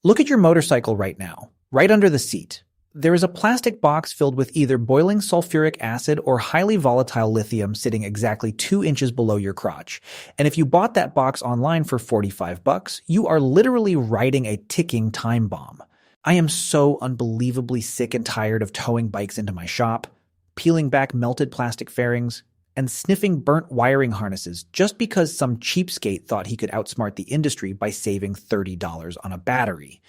Look at your motorcycle right now, right under the seat. There is a plastic box filled with either boiling sulfuric acid or highly volatile lithium sitting exactly 2 inches below your crotch. And if you bought that box online for $45, you are literally riding a ticking time bomb. I am so unbelievably sick and tired of towing bikes into my shop, peeling back melted plastic fairings, and sniffing burnt wiring harnesses just because some cheapskate thought he could outsmart the industry by saving $30 on a battery.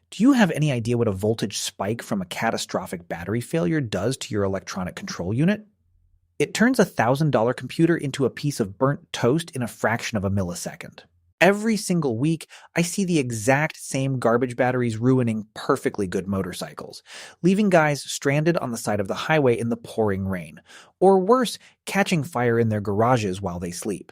Do you have any idea what a voltage spike from a catastrophic battery failure does to your electronic control unit? It turns a $1,000 computer into a piece of burnt toast in a fraction of a millisecond. Every single week, I see the exact same garbage batteries ruining perfectly good motorcycles, leaving guys stranded on the side of the highway in the pouring rain, or worse, catching fire in their garages while they sleep.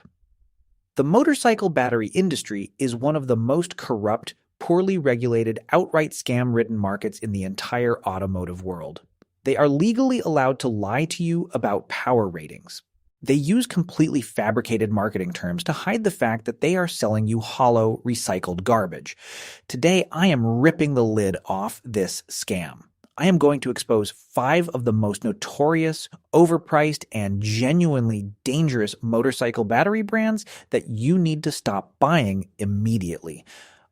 The motorcycle battery industry is one of the most corrupt, poorly regulated, outright scam-ridden markets in the entire automotive world. They are legally allowed to lie to you about power ratings. They use completely fabricated marketing terms to hide the fact that they are selling you hollow, recycled garbage. Today, I am ripping the lid off this scam. I am going to expose 5 of the most notorious, overpriced, and genuinely dangerous motorcycle battery brands that you need to stop buying immediately.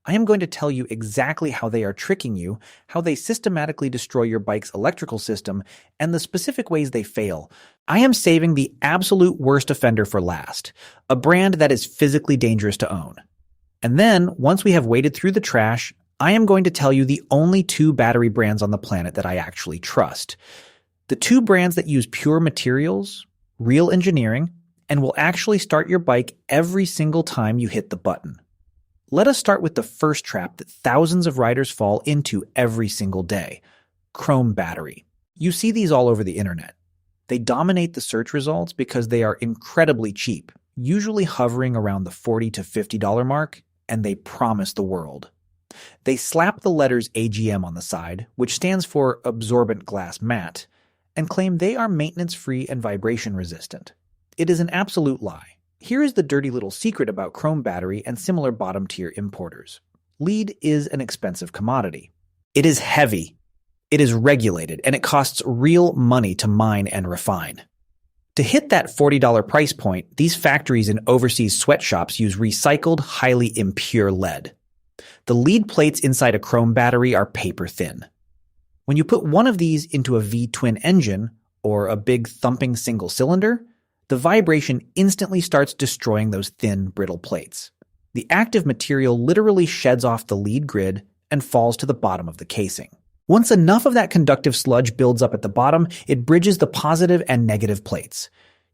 I am going to tell you exactly how they are tricking you, how they systematically destroy your bike's electrical system, and the specific ways they fail. I am saving the absolute worst offender for last, a brand that is physically dangerous to own. And then, once we have waded through the trash, I am going to tell you the only 2 battery brands on the planet that I actually trust. The 2 brands that use pure materials, real engineering, and will actually start your bike every single time you hit the button. Let us start with the first trap that thousands of riders fall into every single day: Chrome battery. You see these all over the internet. They dominate the search results because they are incredibly cheap, usually hovering around the $40 to $50 mark, and they promise the world. They slap the letters AGM on the side, which stands for absorbent glass matte, and claim they are maintenance-free and vibration-resistant. It is an absolute lie. Here is the dirty little secret about Chrome battery and similar bottom-tier importers. Lead is an expensive commodity. It is heavy, it is regulated, and it costs real money to mine and refine. To hit that $40 price point, these factories in overseas sweatshops use recycled, highly impure lead. The lead plates inside a Chrome battery are paper thin. When you put one of these into a V-twin engine, or a big thumping single cylinder, the vibration instantly starts destroying those thin, brittle plates. The active material literally sheds off the lead grid and falls to the bottom of the casing. Once enough of that conductive sludge builds up at the bottom, it bridges the positive and negative plates.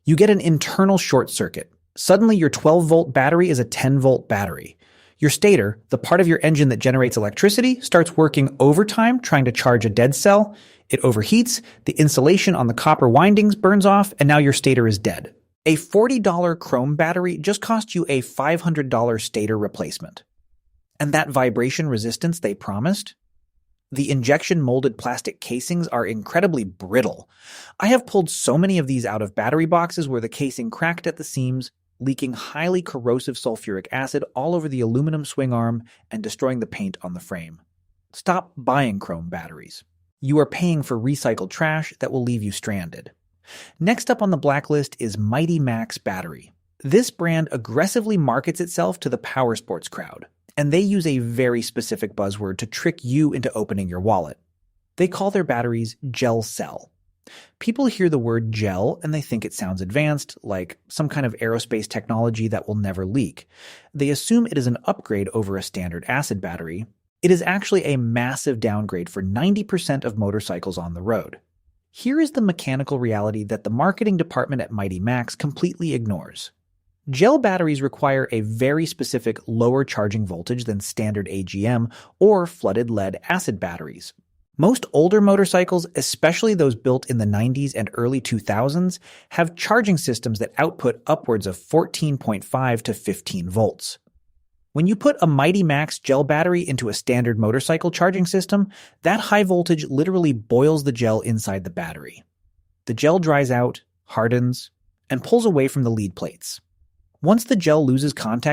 You get an internal short circuit. Suddenly, your 12-volt battery is a 10-volt battery. Your stator, the part of your engine that generates electricity, starts working overtime trying to charge a dead cell. It overheats, the insulation on the copper windings burns off, and now your stator is dead. A $40 Chrome battery just cost you a $500 stator replacement. And that vibration resistance they promised? The injection-molded plastic casings are incredibly brittle. I have pulled so many of these out of battery boxes where the casing cracked at the seams, leaking highly corrosive sulfuric acid all over the aluminum swing arm and destroying the paint on the frame. Stop buying Chrome batteries. You are paying for recycled trash that will leave you stranded. Next up on the blacklist is Mighty Max battery. This brand aggressively markets itself to the power sports crowd, and they use a very specific buzzword to trick you into opening your wallet. They call their batteries gel cell. People hear the word gel and they think it sounds advanced, like some kind of aerospace technology that will never leak. They assume it is an upgrade over a standard acid battery. It is actually a massive downgrade for 90% of motorcycles on the road. Here is the mechanical reality that the marketing department at Mighty Max completely ignores. Gel batteries require a very specific lower charging voltage than standard AGM or flooded lead acid batteries. Most older motorcycles, especially those built in the 90s and early 2000s, have charging systems that output upwards of 14.5 to 15 volts. When you put a Mighty Max gel battery into a standard motorcycle charging system, that high voltage literally boils the gel inside the battery. The gel dries out, hardens, and pulls away from the lead plates. Once the gel loses contact